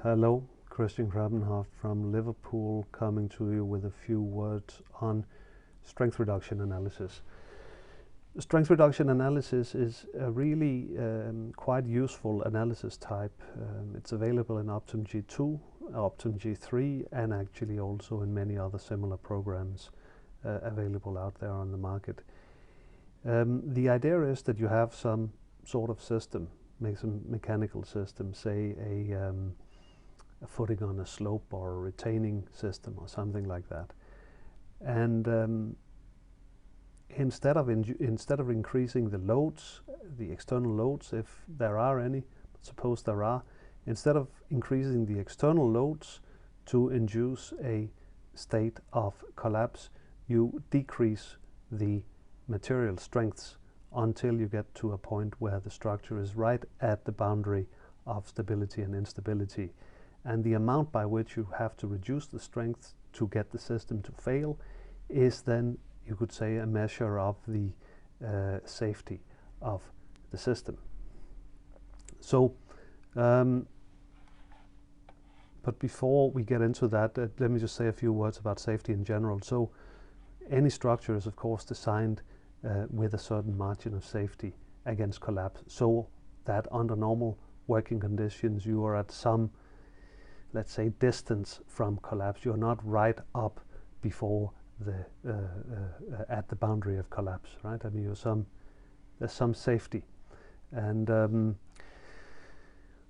Hello, Christian Grabenhoff from Liverpool, coming to you with a few words on strength reduction analysis. Strength reduction analysis is a really quite useful analysis type. It's available in Optum G2, Optum G3, and actually also in many other similar programs available out there on the market. The idea is that you have some sort of system, make some mechanical system, say a footing on a slope or a retaining system or something like that. And instead of increasing the loads, the external loads, if there are any, suppose there are, instead of increasing the external loads to induce a state of collapse, you decrease the material strengths until you get to a point where the structure is right at the boundary of stability and instability. And the amount by which you have to reduce the strength to get the system to fail is then, you could say, a measure of the safety of the system. So, but before we get into that, let me just say a few words about safety in general. So, any structure is of course designed with a certain margin of safety against collapse, so that under normal working conditions you are at some, let's say, distance from collapse. You're not right up before the at the boundary of collapse, right? I mean, there's some safety, and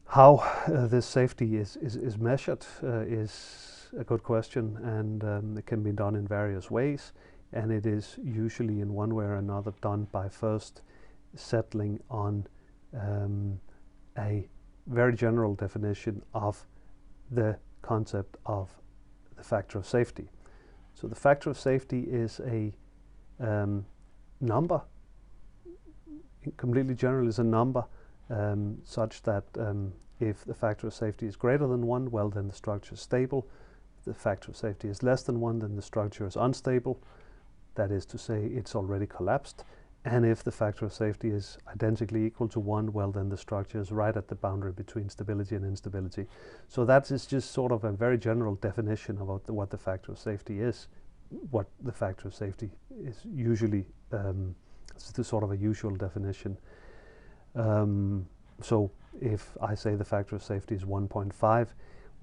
how this safety is measured is a good question, and it can be done in various ways, and it is usually in one way or another done by first settling on a very general definition of the concept of the factor of safety. So the factor of safety is a number, completely general, is a number such that if the factor of safety is greater than 1, well, then the structure is stable. If the factor of safety is less than 1, then the structure is unstable. That is to say, it's already collapsed. And if the factor of safety is identically equal to 1, well, then the structure is right at the boundary between stability and instability. So that is just sort of a very general definition about what the factor of safety is. What the factor of safety is usually, it's the sort of a usual definition. So if I say the factor of safety is 1.5,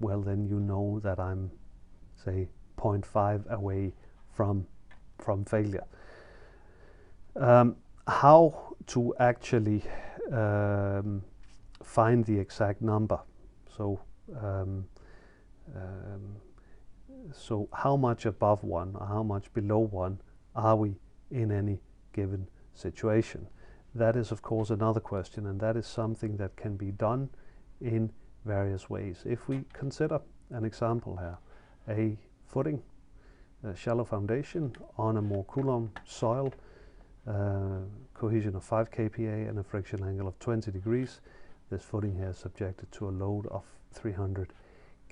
well, then you know that I'm, say, 0.5 away from failure. How to actually find the exact number? So, so how much above 1 or how much below 1 are we in any given situation? That is, of course, another question, and that is something that can be done in various ways. If we consider an example here, a footing, a shallow foundation on a more Coulomb soil, cohesion of 5 kPa and a friction angle of 20 degrees. This footing here is subjected to a load of 300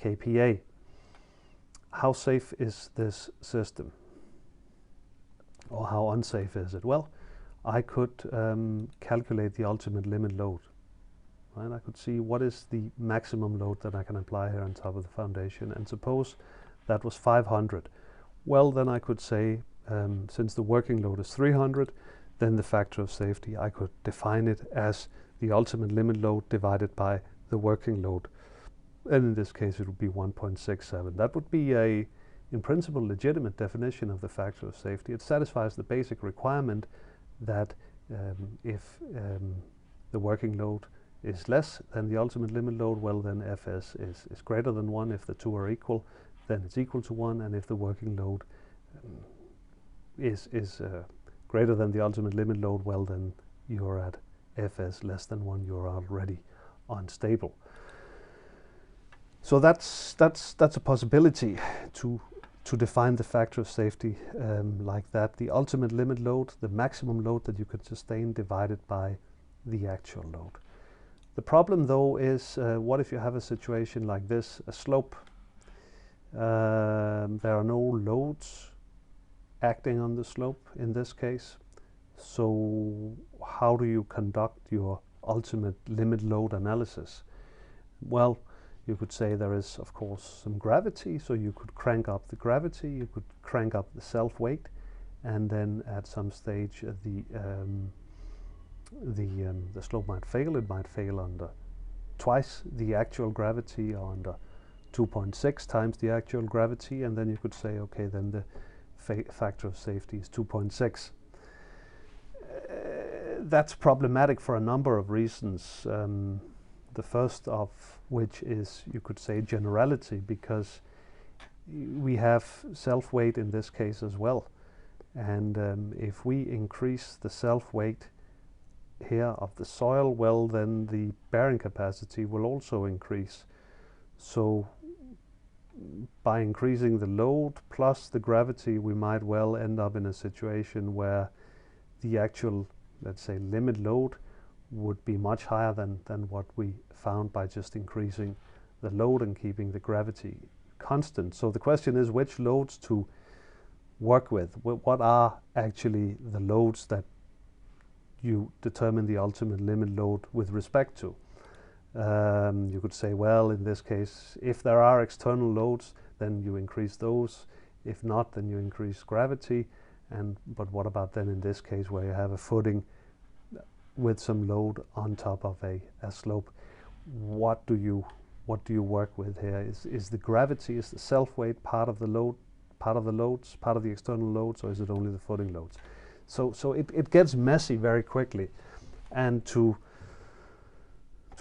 kPa. How safe is this system? Or how unsafe is it? Well, I could calculate the ultimate limit load. Right? I could see what is the maximum load that I can apply here on top of the foundation, and suppose that was 500. Well, then I could say, since the working load is 300, then the factor of safety, I could define it as the ultimate limit load divided by the working load. And in this case, it would be 1.67. That would be in principle, legitimate definition of the factor of safety. It satisfies the basic requirement that if the working load is less than the ultimate limit load, well, then Fs is greater than 1. If the two are equal, then it's equal to 1. And if the working load is greater than the ultimate limit load, well, then you're at Fs less than 1. You're already unstable. So that's a possibility to define the factor of safety like that. The ultimate limit load, the maximum load that you could sustain, divided by the actual load. The problem, though, is what if you have a situation like this, a slope? There are no loads acting on the slope in this case. So how do you conduct your ultimate limit load analysis? Well, You could say there is, of course, some gravity, so you could crank up the gravity, you could crank up the self-weight, and then at some stage the slope might fail. It might fail under twice the actual gravity, or under 2.6 times the actual gravity, and then you could say, okay, then the factor of safety is 2.6. That's problematic for a number of reasons. The first of which is, you could say, generality, because we have self-weight in this case as well. And if we increase the self-weight here of the soil, well, then the bearing capacity will also increase. So by increasing the load plus the gravity, we might well end up in a situation where the actual, let's say, limit load would be much higher than what we found by just increasing the load and keeping the gravity constant. So the question is which loads to work with. What are actually the loads that you determine the ultimate limit load with respect to? You could say, well, in this case, if there are external loads, then you increase those. If not, then you increase gravity. But what about then in this case where you have a footing with some load on top of a slope? What do you work with here? Is the gravity, is the self-weight part of the load, part of the external loads, or is it only the footing loads? So it gets messy very quickly, and to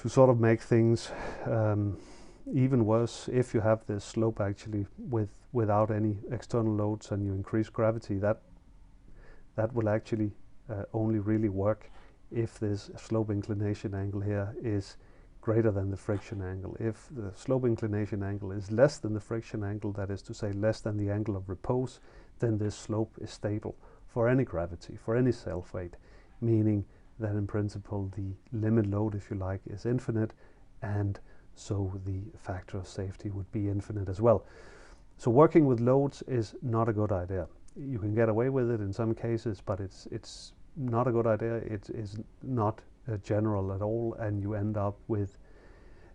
sort of make things even worse, if you have this slope actually without any external loads and you increase gravity, that will actually only really work if this slope inclination angle here is greater than the friction angle. If the slope inclination angle is less than the friction angle, that is to say less than the angle of repose, then this slope is stable for any gravity, for any self-weight, meaning that in principle the limit load, if you like, is infinite, and so the factor of safety would be infinite as well. So working with loads is not a good idea. You can get away with it in some cases, but it's not a good idea. It is not general at all, and you end up with,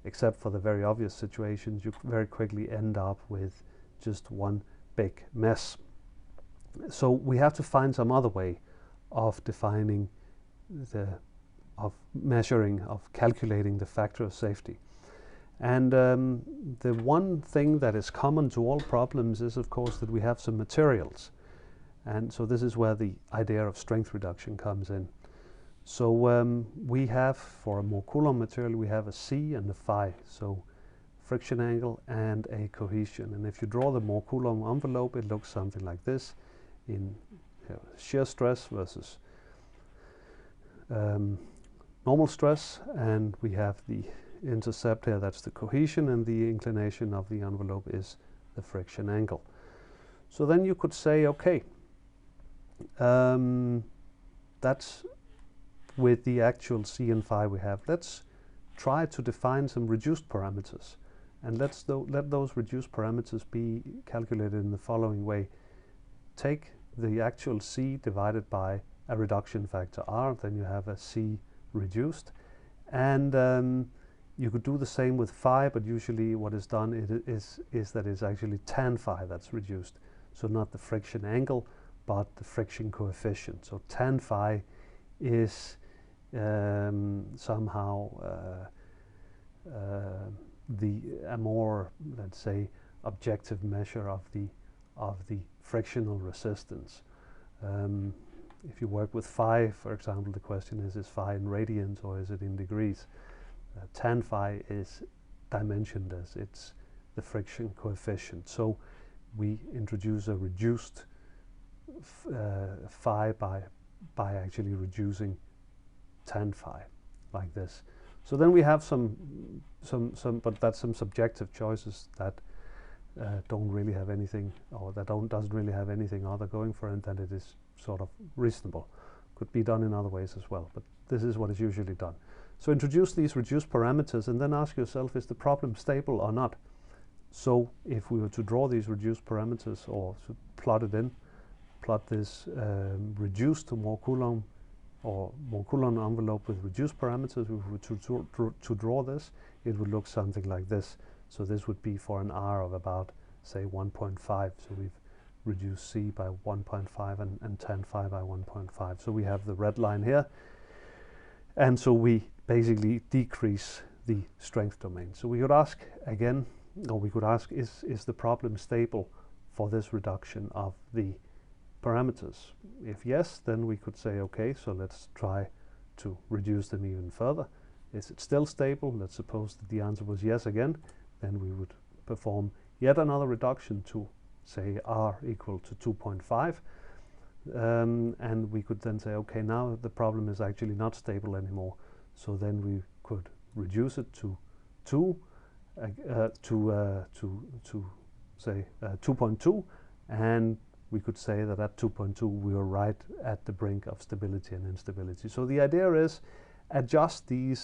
except for the very obvious situations, you very quickly end up with just one big mess. So we have to find some other way of defining of calculating the factor of safety. And the one thing that is common to all problems is, of course, that we have some materials. And so this is where the idea of strength reduction comes in. So we have, for a more Coulomb material, we have a C and a phi, so friction angle and a cohesion. And if you draw the more Coulomb envelope, it looks something like this in shear stress versus normal stress, and we have the intercept here, that's the cohesion, and the inclination of the envelope is the friction angle. So then you could say, okay, that's with the actual C and phi we have. Let's try to define some reduced parameters, and let those reduced parameters be calculated in the following way. Take the actual C divided by a reduction factor R, then you have a C reduced, and you could do the same with phi, but usually what is done is that it's actually tan phi that's reduced, so not the friction angle but the friction coefficient. So tan phi is somehow a more, let's say, objective measure of the frictional resistance. If you work with phi, for example, the question is phi in radians or is it in degrees? Tan phi is dimensioned as it's the friction coefficient. So we introduce a reduced phi by actually reducing tan phi like this. So then we have some but that's some subjective choices that don't really have anything, or that doesn't really have anything other going for it, and it is sort of reasonable. Could be done in other ways as well, but this is what is usually done. So introduce these reduced parameters and then ask yourself, is the problem stable or not? So if we were to draw these reduced parameters or to plot this reduced to more Coulomb or more Coulomb envelope with reduced parameters, if we were to draw this, it would look something like this. So this would be for an R of about, say, 1.5. So we've reduced C by 1.5 and tan phi by 1.5. So we have the red line here. And so we basically decrease the strength domain. So we could ask again, or we could ask, is the problem stable for this reduction of the parameters? If yes, then we could say, okay, so let's try to reduce them even further. Is it still stable? Let's suppose that the answer was yes again. Then we would perform yet another reduction to, say, R equal to 2.5. And we could then say, okay, now the problem is actually not stable anymore. So then we could reduce it to 2, say 2.2, and we could say that at 2.2 we are right at the brink of stability and instability. So the idea is adjust the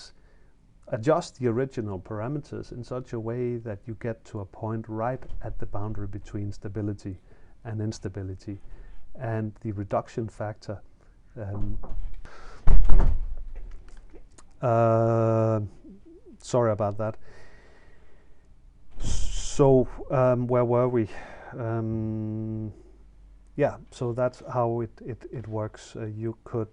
original parameters in such a way that you get to a point right at the boundary between stability and instability, and the reduction factor sorry about that. So where were we? Yeah, so that's how it works. You could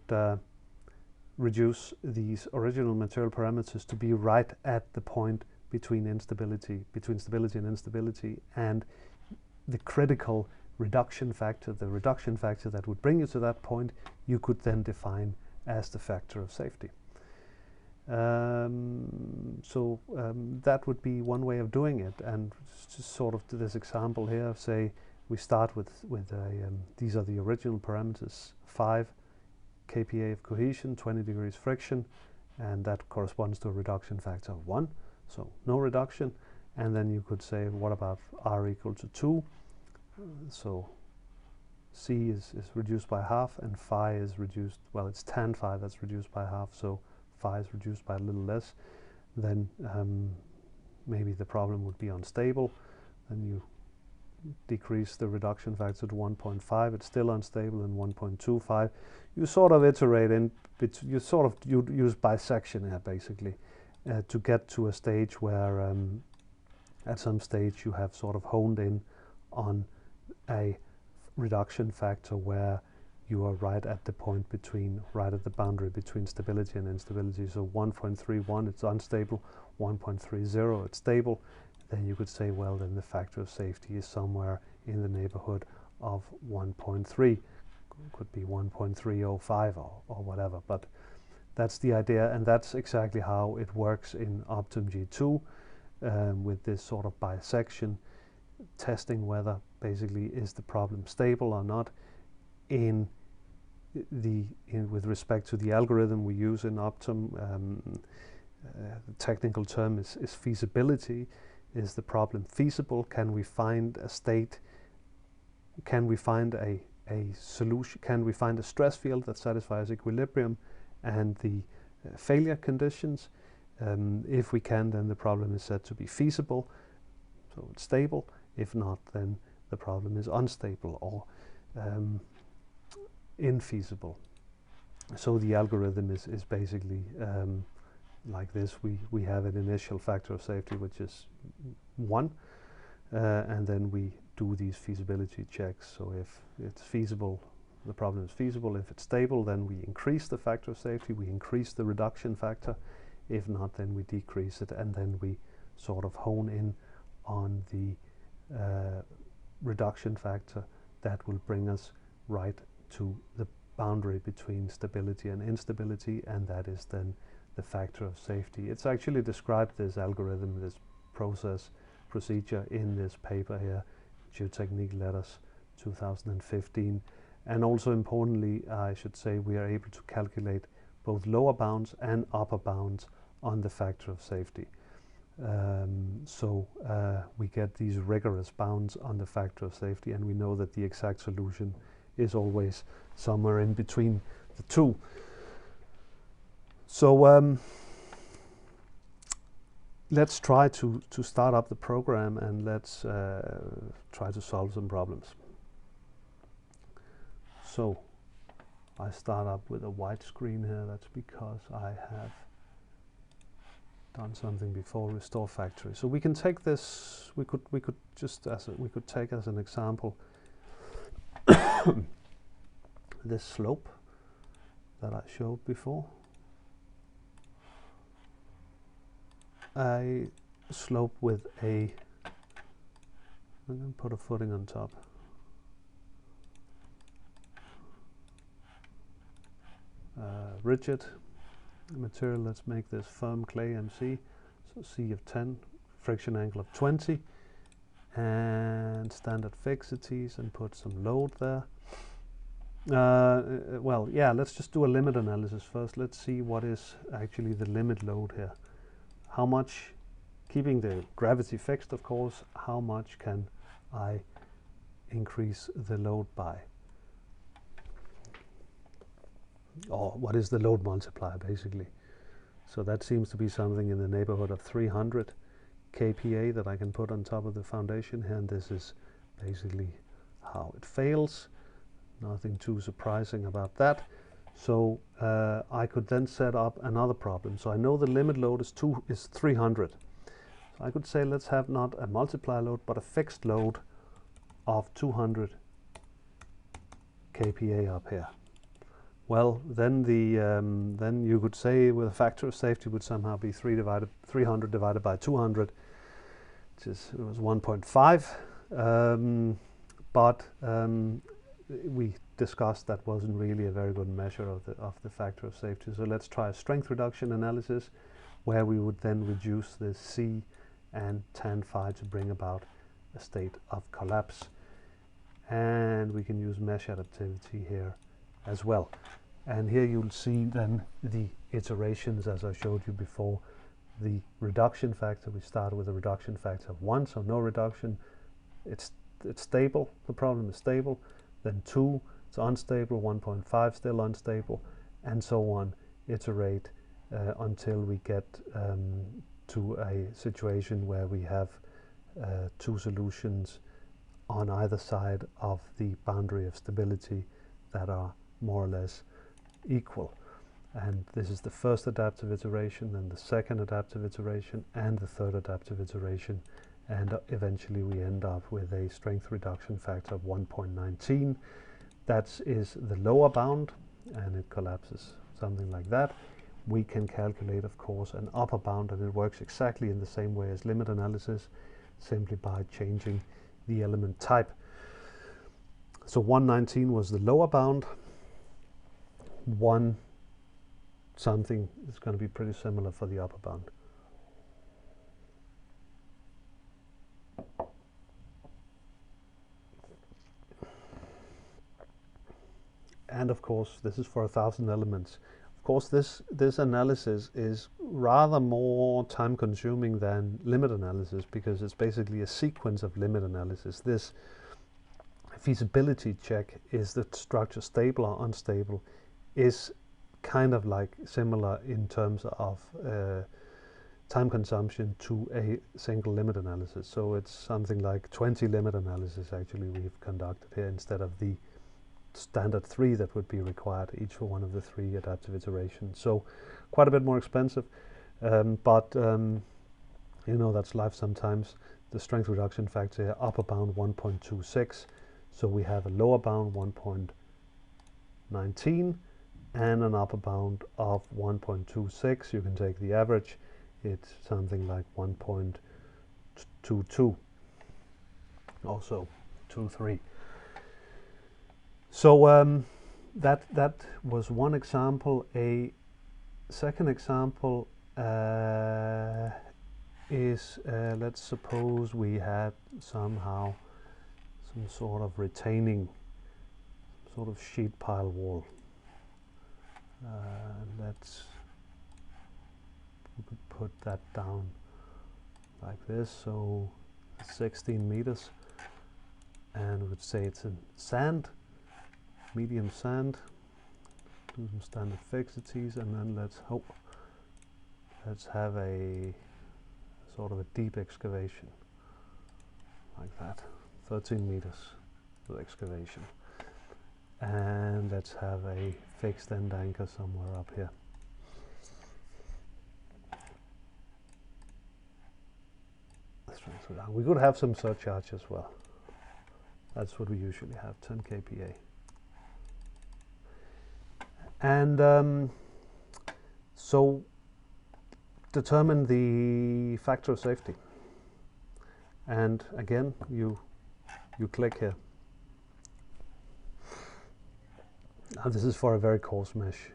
reduce these original material parameters to be right at the point between stability and instability, and the critical reduction factor, the reduction factor that would bring you to that point, you could then define as the factor of safety. That would be one way of doing it. And just sort of to this example here, say we start with these are the original parameters: 5 kPa of cohesion, 20 degrees friction, and that corresponds to a reduction factor of 1, so no reduction. And then you could say, what about R equal to 2? So C is reduced by half, and phi is reduced, well, it's tan phi that's reduced by half, so phi is reduced by a little less. Then maybe the problem would be unstable, and you decrease the reduction factor to 1.5, it's still unstable, and 1.25. You sort of iterate in, you use bisection here basically to get to a stage where at some stage you have sort of honed in on a reduction factor where you are right at the point between, right at the boundary between stability and instability. So 1.31, it's unstable; 1.30, it's stable. Then you could say, well, then the factor of safety is somewhere in the neighborhood of 1.3. Could be 1.305 or whatever, but that's the idea, and that's exactly how it works in Optum G2 with this sort of bisection, testing whether basically is the problem stable or not with respect to the algorithm we use in Optum. The technical term is feasibility. Is the problem feasible? Can we find a state? Can we find a solution? Can we find a stress field that satisfies equilibrium and the failure conditions? If we can, then the problem is said to be feasible, so it's stable. If not, then the problem is unstable or infeasible. So the algorithm is basically like this. We have an initial factor of safety which is 1, and then we do these feasibility checks. So if it's feasible, the problem is feasible. If it's stable, then we increase the factor of safety, we increase the reduction factor. If not, then we decrease it, and then we sort of hone in on the reduction factor that will bring us right to the boundary between stability and instability, and that is then the factor of safety. It's actually described, this algorithm, this procedure, in this paper here, Geotechnique Letters 2015. And also importantly, I should say, we are able to calculate both lower bounds and upper bounds on the factor of safety. We get these rigorous bounds on the factor of safety, and we know that the exact solution is always somewhere in between the two. So let's try to start up the program, and let's try to solve some problems. So I start up with a white screen here. That's because I have done something before, restore factory. So we can take this, we could just we could take as an example this slope that I showed before. A slope with I'm going to put a footing on top. Rigid material, let's make this firm clay MC, so C of 10, friction angle of 20, and standard fixities, and put some load there. Well, yeah, let's just do a limit analysis first. Let's see what is actually the limit load here. How much, keeping the gravity fixed of course, how much can I increase the load by? Or what is the load multiplier basically? So that seems to be something in the neighborhood of 300 kPa that I can put on top of the foundation here, and this is basically how it fails. Nothing too surprising about that. So I could then set up another problem. So I know the limit load is 300. So I could say let's have not a multiplier load but a fixed load of 200 kPa up here. Well, then then you could say with a factor of safety would somehow be 300 divided by 200, which is, it was 1.5. But we discussed that wasn't really a very good measure of the factor of safety. So let's try a strength reduction analysis where we would then reduce the C and tan phi to bring about a state of collapse. And we can use mesh adaptivity here as well. And here you'll see then the iterations as I showed you before. The reduction factor, we started with a reduction factor of 1, so no reduction. It's stable, the problem is stable. Then 2, it's unstable, 1.5 still unstable, and so on. Iterate until we get to a situation where we have two solutions on either side of the boundary of stability that are more or less equal. And this is the first adaptive iteration, then the second adaptive iteration, and the third adaptive iteration. And eventually we end up with a strength reduction factor of 1.19. That is the lower bound, and it collapses something like that. We can calculate, of course, an upper bound, and it works exactly in the same way as limit analysis, simply by changing the element type. So 119 was the lower bound. 1 something is going to be pretty similar for the upper bound. And of course, this is for 1,000 elements. Of course, this analysis is rather more time consuming than limit analysis, because it's basically a sequence of limit analysis. This feasibility check, is the structure stable or unstable, is kind of like similar in terms of time consumption to a single limit analysis. So it's something like 20 limit analysis actually we've conducted here, instead of the standard 3 that would be required each for one of the 3 adaptive iterations. So quite a bit more expensive, but you know, that's life sometimes. The strength reduction factor here, upper bound 1.26, so we have a lower bound 1.19 and an upper bound of 1.26. You can take the average, it's something like 1.22, also 2.3. So that was one example. A second example is, let's suppose we had somehow some sort of retaining, sort of sheet pile wall. We could put that down like this, so 16 meters, and we would say it's in sand, medium sand. Do some standard fixities, and then let's have a sort of a deep excavation like that, 13 meters of excavation, and let's have a fixed end anchor somewhere up here. So we could have some surcharge as well. That's what we usually have, 10 kPa. And so determine the factor of safety. And again, you click here. Now this is for a very coarse mesh,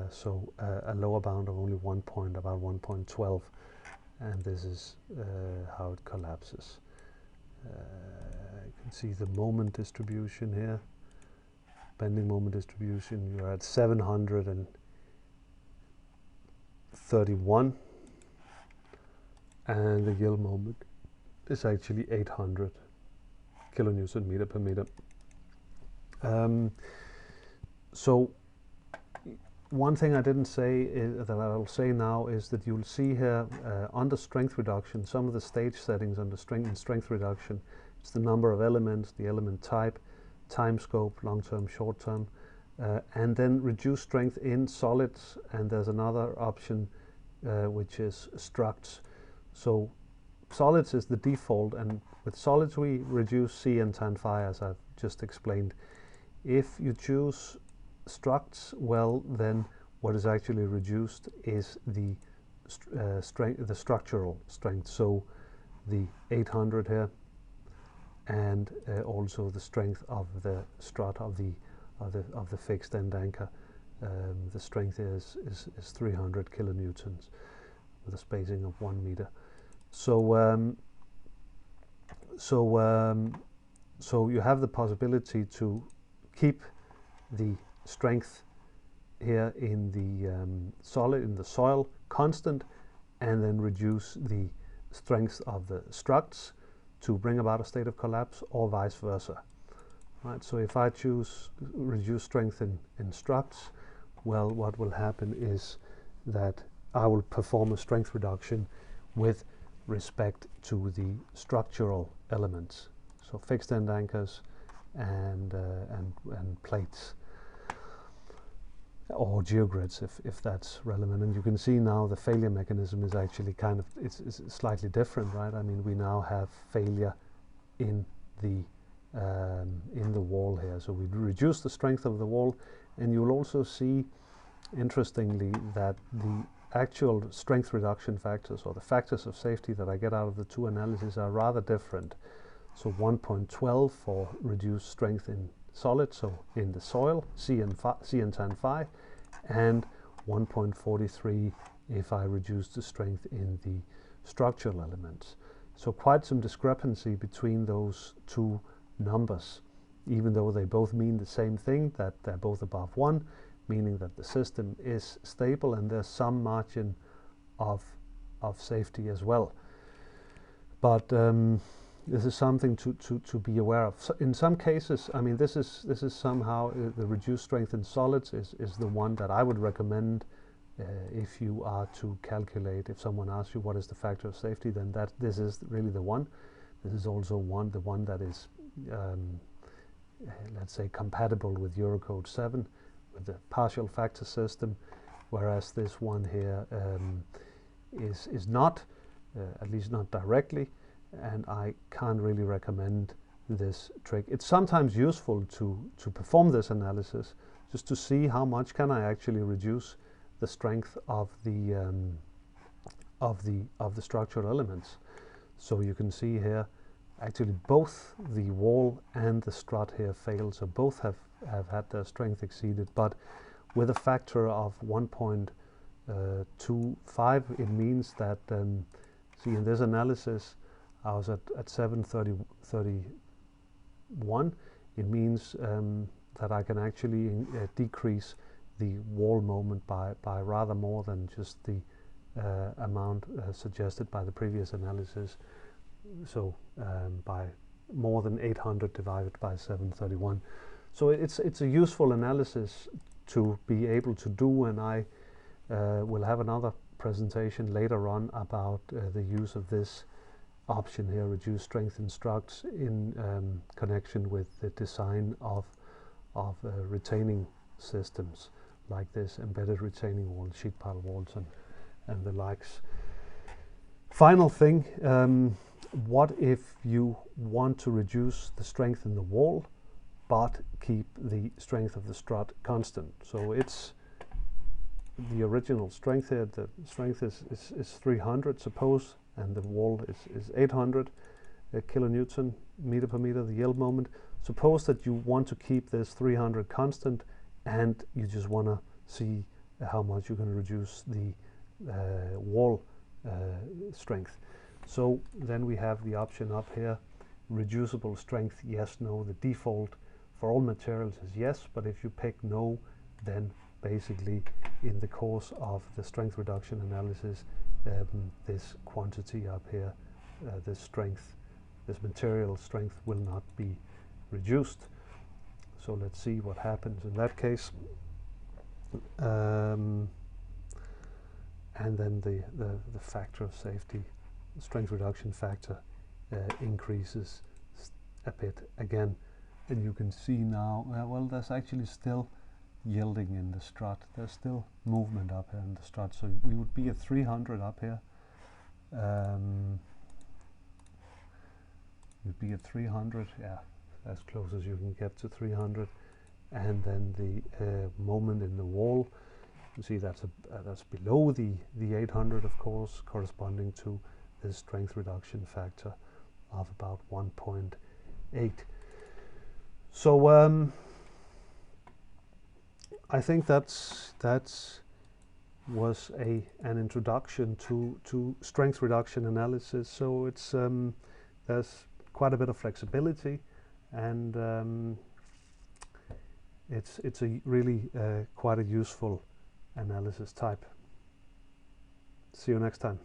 so a lower bound of only about 1.12, and this is how it collapses. You can see the moment distribution here, bending moment distribution. You're at 731, and the yield moment is actually 800 kilonewton meter per meter. So one thing I didn't say that I'll say now is that you'll see here under strength reduction, some of the stage settings under strength reduction. It's the number of elements, the element type, time scope, long-term, short-term, and then reduce strength in solids, and there's another option which is structs. So solids is the default, and with solids we reduce C and tan phi, as I've just explained. If you choose structs, well, then what is actually reduced is the strength, the structural strength. So the 800 here, and also the strength of the strut of the fixed end anchor. The strength is 300 kilonewtons with a spacing of 1 meter. So so you have the possibility to keep the strength here in the soil constant, and then reduce the strength of the structs to bring about a state of collapse, or vice versa. Right. So if I choose reduce strength in structs, well, what will happen is that I will perform a strength reduction with respect to the structural elements, so fixed end anchors and plates, or geogrids if that's relevant. And you can see now the failure mechanism is actually kind of it's slightly different, right? I mean, we now have failure in the wall here, so we reduce the strength of the wall, and you'll also see, interestingly, that the actual strength reduction factors, or the factors of safety that I get out of the two analyses, are rather different. So 1.12 for reduced strength in solid, so in the soil, C and tan phi, and 1.43 if I reduce the strength in the structural elements. So quite some discrepancy between those two numbers, even though they both mean the same thing, that they're both above 1, meaning that the system is stable and there's some margin of safety as well. But this is something to be aware of. So in some cases, I mean, this is somehow the reduced strength in solids is the one that I would recommend if you are to calculate. If someone asks you what is the factor of safety, then this is really the one. This is also the one that is let's say compatible with Eurocode 7, with the partial factor system, whereas this one here is not, at least not directly, and I can't really recommend this trick. It's sometimes useful to perform this analysis, just to see how much can I actually reduce the strength of the structural elements. So you can see here, actually both the wall and the strut here fail, so both have had their strength exceeded, but with a factor of 1.25, it means that, see, in this analysis I was at 731. It means that I can actually decrease the wall moment by rather more than just the amount suggested by the previous analysis. So by more than 800 divided by 731. So it's a useful analysis to be able to do, and I will have another presentation later on about the use of this option here, reduce strength in structs, in connection with the design of retaining systems like this, embedded retaining walls, sheet pile walls, and the likes. Final thing, what if you want to reduce the strength in the wall but keep the strength of the strut constant? So it's the original strength here, the strength is 300, suppose, and the wall is 800 kilonewton meter per meter, the yield moment. Suppose that you want to keep this 300 constant, and you just want to see how much you can reduce the wall strength. So then we have the option up here, reducible strength, yes, no. The default for all materials is yes, but if you pick no, then basically in the course of the strength reduction analysis, this quantity up here, this strength, this material strength will not be reduced. So let's see what happens in that case. And then the factor of safety, the strength reduction factor, increases a bit again. And you can see now, well, there's actually still yielding in the strut. There's still movement up here in the strut. So we would be at 300 up here. You'd be at 300, yeah, as close as you can get to 300. And then the moment in the wall, you see that's below the 800, of course, corresponding to this strength reduction factor of about 1.8. So I think that was an introduction to strength reduction analysis. So it's there's quite a bit of flexibility, and it's a really quite a useful analysis type. See you next time.